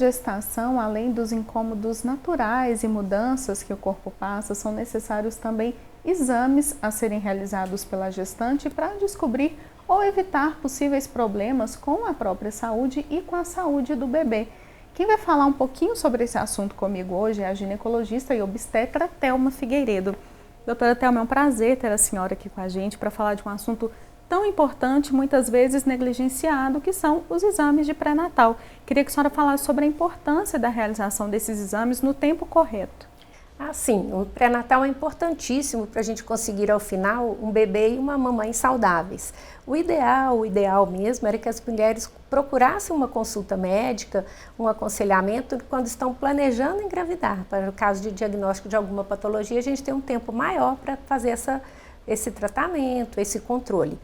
gestação, além dos incômodos naturais e mudanças que o corpo passa, são necessários também exames a serem realizados pela gestante para descobrir ou evitar possíveis problemas com a própria saúde e com a saúde do bebê. Quem vai falar um pouquinho sobre esse assunto comigo hoje é a ginecologista e obstetra Thelma Figueiredo. Doutora Thelma, é um prazer ter a senhora aqui com a gente para falar de um assunto tão importante, muitas vezes negligenciado, que são os exames de pré-natal. Queria que a senhora falasse sobre a importância da realização desses exames no tempo correto. Sim, o pré-natal é importantíssimo para a gente conseguir ao final um bebê e uma mamãe saudáveis. O ideal mesmo era que as mulheres procurassem uma consulta médica, um aconselhamento quando estão planejando engravidar. Para o caso de diagnóstico de alguma patologia, a gente tem um tempo maior para fazer esse tratamento, esse controle.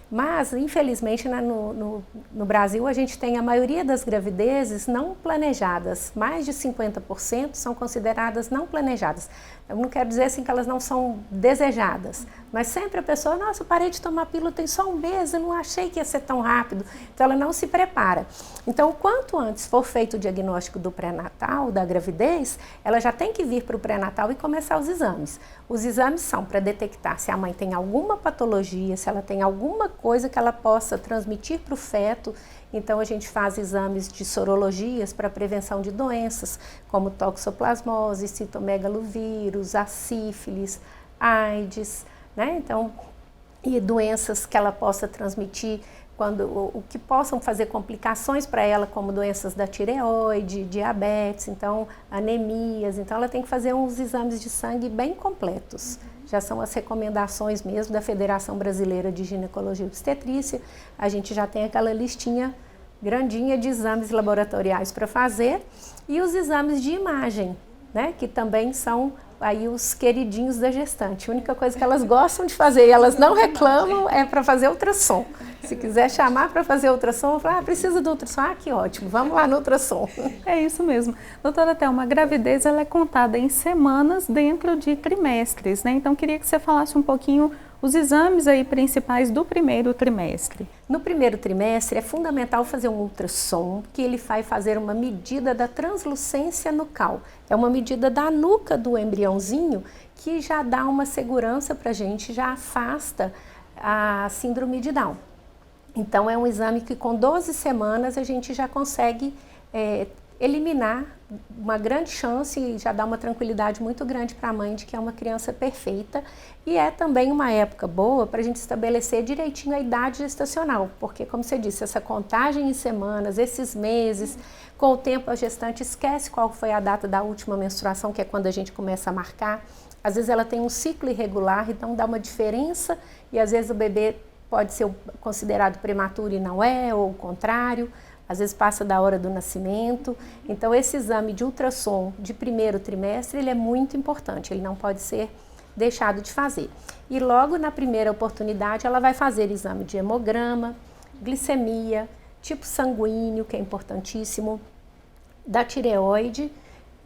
Mas, infelizmente, no Brasil, a gente tem a maioria das gravidezes não planejadas. Mais de 50% são consideradas não planejadas. Eu não quero dizer assim que elas não são desejadas, mas sempre a pessoa, nossa, eu parei de tomar pílula tem só um mês, eu não achei que ia ser tão rápido. Então, ela não se prepara. Então, quanto antes for feito o diagnóstico do pré-natal, da gravidez, ela já tem que vir para o pré-natal e começar os exames. Os exames são para detectar se a mãe tem alguma patologia, se ela tem alguma coisa que ela possa transmitir para o feto. Então, a gente faz exames de sorologias para prevenção de doenças, como toxoplasmose, citomegalovírus, a sífilis, AIDS, né? Então, e doenças que ela possa transmitir, o que possam fazer complicações para ela, como doenças da tireoide, diabetes, então, anemias. Então, ela tem que fazer uns exames de sangue bem completos. Já são as recomendações mesmo da Federação Brasileira de Ginecologia e Obstetrícia. A gente já tem aquela listinha grandinha de exames laboratoriais para fazer e os exames de imagem, né, que também são aí os queridinhos da gestante. A única coisa que elas gostam de fazer e elas não reclamam é para fazer ultrassom. Se quiser chamar para fazer ultrassom, eu falo, precisa do ultrassom? Que ótimo, vamos lá no ultrassom. É isso mesmo. Doutora Thelma, a gravidez ela é contada em semanas dentro de trimestres, né? Então, queria que você falasse um pouquinho os exames aí principais do primeiro trimestre. No primeiro trimestre é fundamental fazer um ultrassom, que ele vai fazer uma medida da translucência nucal. É uma medida da nuca do embriãozinho que já dá uma segurança para a gente, já afasta a síndrome de Down. Então é um exame que com 12 semanas a gente já consegue eliminar uma grande chance e já dá uma tranquilidade muito grande para a mãe de que é uma criança perfeita e é também uma época boa para a gente estabelecer direitinho a idade gestacional, porque como você disse, essa contagem em semanas, esses meses, com o tempo a gestante esquece qual foi a data da última menstruação, que é quando a gente começa a marcar. Às vezes ela tem um ciclo irregular, então dá uma diferença e às vezes o bebê pode ser considerado prematuro e não é, ou o contrário. Às vezes passa da hora do nascimento. Então, esse exame de ultrassom de primeiro trimestre, ele é muito importante, ele não pode ser deixado de fazer. E logo na primeira oportunidade, ela vai fazer exame de hemograma, glicemia, tipo sanguíneo, que é importantíssimo, da tireoide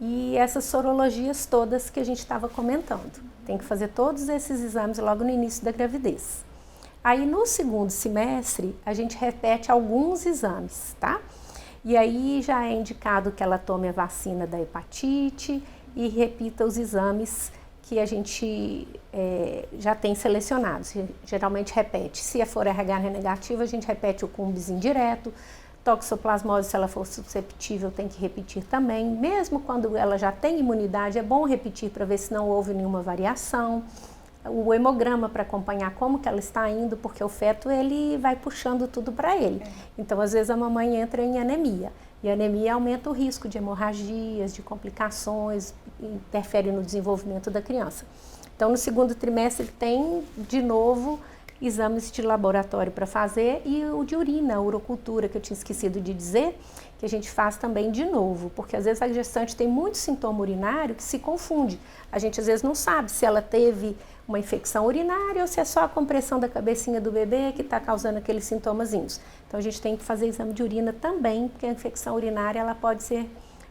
e essas sorologias todas que a gente estava comentando. Tem que fazer todos esses exames logo no início da gravidez. Aí no segundo semestre a gente repete alguns exames, tá? E aí já é indicado que ela tome a vacina da hepatite e repita os exames que a gente já tem selecionados. Geralmente repete, se for RH negativo, a gente repete o cumbis indireto, toxoplasmose, se ela for susceptível, tem que repetir também. Mesmo quando ela já tem imunidade, é bom repetir para ver se não houve nenhuma variação. O hemograma para acompanhar como que ela está indo, porque o feto ele vai puxando tudo para ele. Então, às vezes a mamãe entra em anemia. E a anemia aumenta o risco de hemorragias, de complicações, interfere no desenvolvimento da criança. Então, no segundo trimestre tem, de novo, exames de laboratório para fazer e o de urina, a urocultura, que eu tinha esquecido de dizer, que a gente faz também de novo, porque às vezes a gestante tem muito sintoma urinário que se confunde. A gente às vezes não sabe se ela teve uma infecção urinária ou se é só a compressão da cabecinha do bebê que está causando aqueles sintomazinhos. Então a gente tem que fazer exame de urina também, porque a infecção urinária ela pode ser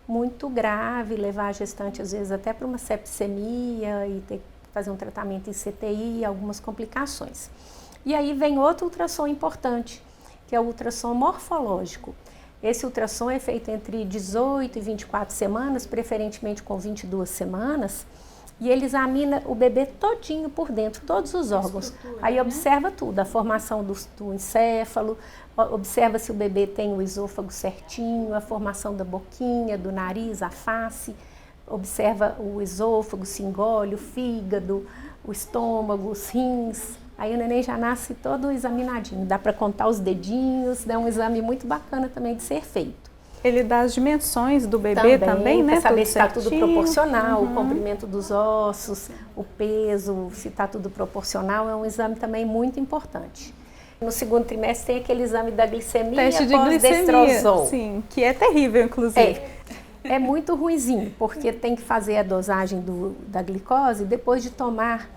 muito grave, levar a gestante às vezes até para uma septicemia e ter que fazer um tratamento em CTI, algumas complicações. E aí vem outro ultrassom importante, que é o ultrassom morfológico. Esse ultrassom é feito entre 18 e 24 semanas, preferentemente com 22 semanas, e ele examina o bebê todinho por dentro, todos os órgãos. Aí observa tudo, a formação do encéfalo, observa se o bebê tem o esôfago certinho, a formação da boquinha, do nariz, a face, observa o esôfago, se engole, o fígado, o estômago, os rins. Aí o neném já nasce todo examinadinho, dá para contar os dedinhos, é um exame muito bacana também de ser feito. Ele dá as dimensões do bebê também, né? Para saber se está tudo proporcional, o comprimento dos ossos, o peso, se está tudo proporcional, é um exame também muito importante. No segundo trimestre tem aquele exame da glicemia teste de glicemia, sim, que é terrível, inclusive. É muito ruinzinho, porque tem que fazer a dosagem da glicose depois de tomar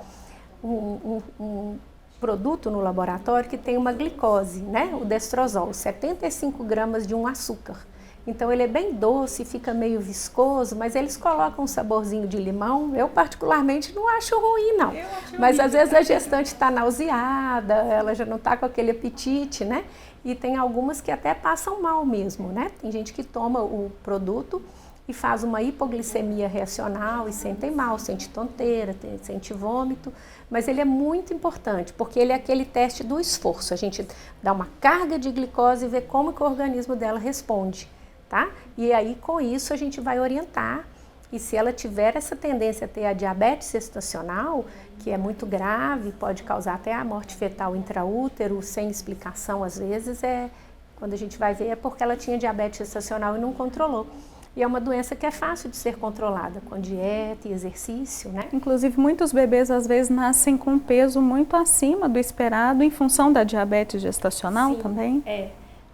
um produto no laboratório que tem uma glicose, né? O destrozol, 75 gramas de um açúcar. Então ele é bem doce, fica meio viscoso, mas eles colocam um saborzinho de limão. Eu particularmente não acho ruim, não. Mas às vezes a gestante está nauseada, ela já não está com aquele apetite, né? E tem algumas que até passam mal mesmo, né? Tem gente que toma o produto e faz uma hipoglicemia reacional e sentem mal, sente tonteira, sente vômito, mas ele é muito importante, porque ele é aquele teste do esforço. A gente dá uma carga de glicose e vê como que o organismo dela responde. Tá? E aí com isso a gente vai orientar, e se ela tiver essa tendência a ter a diabetes gestacional, que é muito grave, pode causar até a morte fetal intraútero, sem explicação às vezes, quando a gente vai ver é porque ela tinha diabetes gestacional e não controlou. E é uma doença que é fácil de ser controlada com dieta e exercício, né? Inclusive muitos bebês às vezes nascem com um peso muito acima do esperado em função da diabetes gestacional. Sim, também.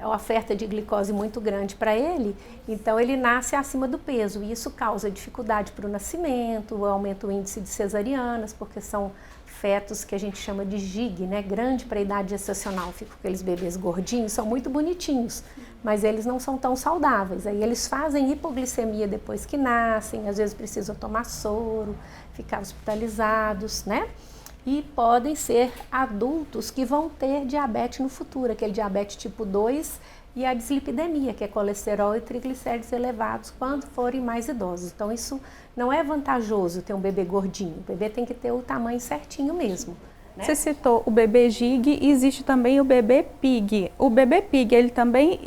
É uma oferta de glicose muito grande para ele, então ele nasce acima do peso, e isso causa dificuldade para o nascimento, aumenta o índice de cesarianas, porque são fetos que a gente chama de GIG, né? Grande para a idade gestacional, ficam aqueles bebês gordinhos, são muito bonitinhos, mas eles não são tão saudáveis. Aí eles fazem hipoglicemia depois que nascem, às vezes precisam tomar soro, ficar hospitalizados, né? E podem ser adultos que vão ter diabetes no futuro, aquele diabetes tipo 2 e a dislipidemia, que é colesterol e triglicéridos elevados quando forem mais idosos. Então isso não é vantajoso ter um bebê gordinho, o bebê tem que ter o tamanho certinho mesmo. Né? Você citou o bebê GIG e existe também o bebê PIG. O bebê PIG, ele também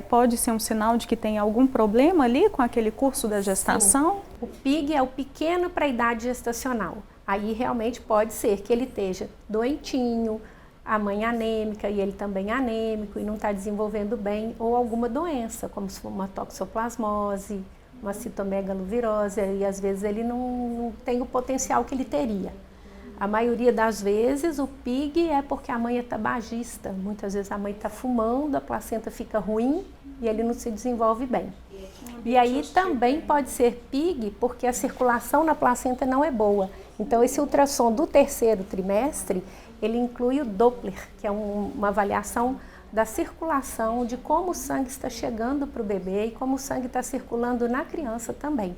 pode ser um sinal de que tem algum problema ali com aquele curso da gestação? Sim. O PIG é o pequeno para a idade gestacional. Aí realmente pode ser que ele esteja doentinho, a mãe anêmica e ele também anêmico e não está desenvolvendo bem, ou alguma doença, como se for uma toxoplasmose, uma citomegalovirose, e às vezes ele não tem o potencial que ele teria. A maioria das vezes o PIG é porque a mãe é tabagista, muitas vezes a mãe está fumando, a placenta fica ruim e ele não se desenvolve bem. E aí também pode ser PIG porque a circulação na placenta não é boa. Então esse ultrassom do terceiro trimestre, ele inclui o Doppler, que é uma avaliação da circulação, de como o sangue está chegando para o bebê e como o sangue está circulando na criança também.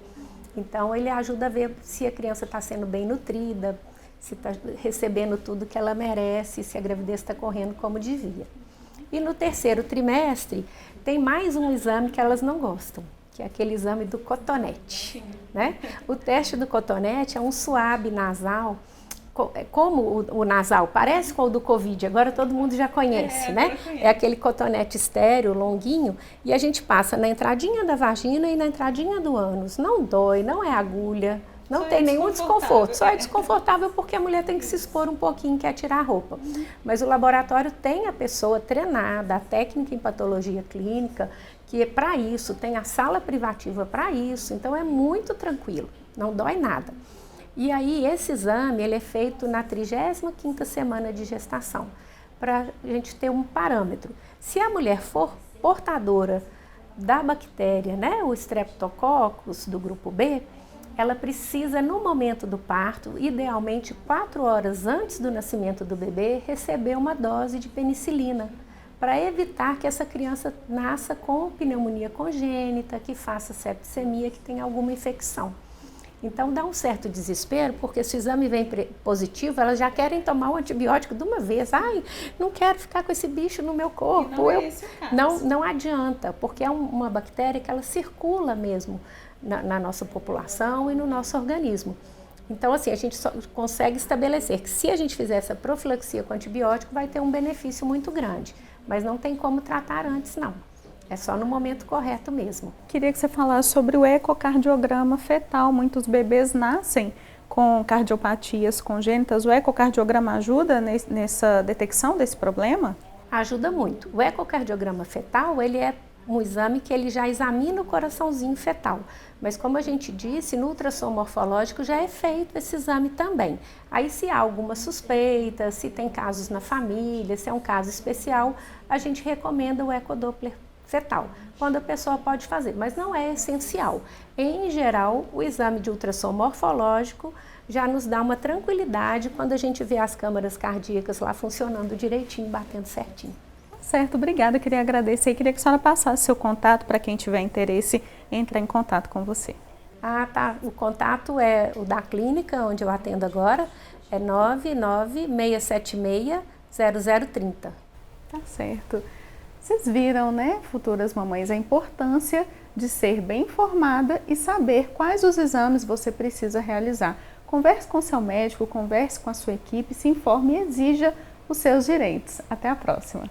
Então ele ajuda a ver se a criança está sendo bem nutrida, se está recebendo tudo que ela merece, se a gravidez está correndo como devia. E no terceiro trimestre tem mais um exame que elas não gostam, que é aquele exame do cotonete, né? O teste do cotonete é um suave nasal, como o nasal parece com o do Covid, agora todo mundo já conhece, né? É aquele cotonete estéreo, longuinho, e a gente passa na entradinha da vagina e na entradinha do ânus. Não dói, não é agulha, não tem nenhum desconforto, só é desconfortável porque a mulher tem que se expor um pouquinho, quer tirar a roupa. Mas o laboratório tem a pessoa treinada, a técnica em patologia clínica, que é para isso, tem a sala privativa para isso, então é muito tranquilo, não dói nada. E aí esse exame ele é feito na 35ª semana de gestação, para a gente ter um parâmetro. Se a mulher for portadora da bactéria, né, o Streptococcus do grupo B, ela precisa, no momento do parto, idealmente 4 horas antes do nascimento do bebê, receber uma dose de penicilina, para evitar que essa criança nasça com pneumonia congênita, que faça septicemia, que tenha alguma infecção. Então dá um certo desespero, porque se o exame vem positivo, elas já querem tomar o antibiótico de uma vez. Ai, não quero ficar com esse bicho no meu corpo. Não é esse o caso. Não adianta, porque é uma bactéria que ela circula mesmo na nossa população e no nosso organismo. Então, assim, a gente só consegue estabelecer que se a gente fizer essa profilaxia com antibiótico, vai ter um benefício muito grande. Mas não tem como tratar antes, não. É só no momento correto mesmo. Queria que você falasse sobre o ecocardiograma fetal. Muitos bebês nascem com cardiopatias congênitas. O ecocardiograma ajuda nessa detecção desse problema? Ajuda muito. O ecocardiograma fetal, ele é um exame que ele já examina o coraçãozinho fetal. Mas como a gente disse, no ultrassom morfológico já é feito esse exame também. Aí se há alguma suspeita, se tem casos na família, se é um caso especial, a gente recomenda o ecodoppler fetal, quando a pessoa pode fazer, mas não é essencial. Em geral, o exame de ultrassom morfológico já nos dá uma tranquilidade quando a gente vê as câmaras cardíacas lá funcionando direitinho, batendo certinho. Certo, obrigada. Queria agradecer e queria que a senhora passasse seu contato para quem tiver interesse em entrar em contato com você. Ah, tá. O contato é o da clínica, onde eu atendo agora, é 996760030. Tá certo. Vocês viram, né, futuras mamães, a importância de ser bem informada e saber quais os exames você precisa realizar. Converse com seu médico, converse com a sua equipe, se informe e exija os seus direitos. Até a próxima!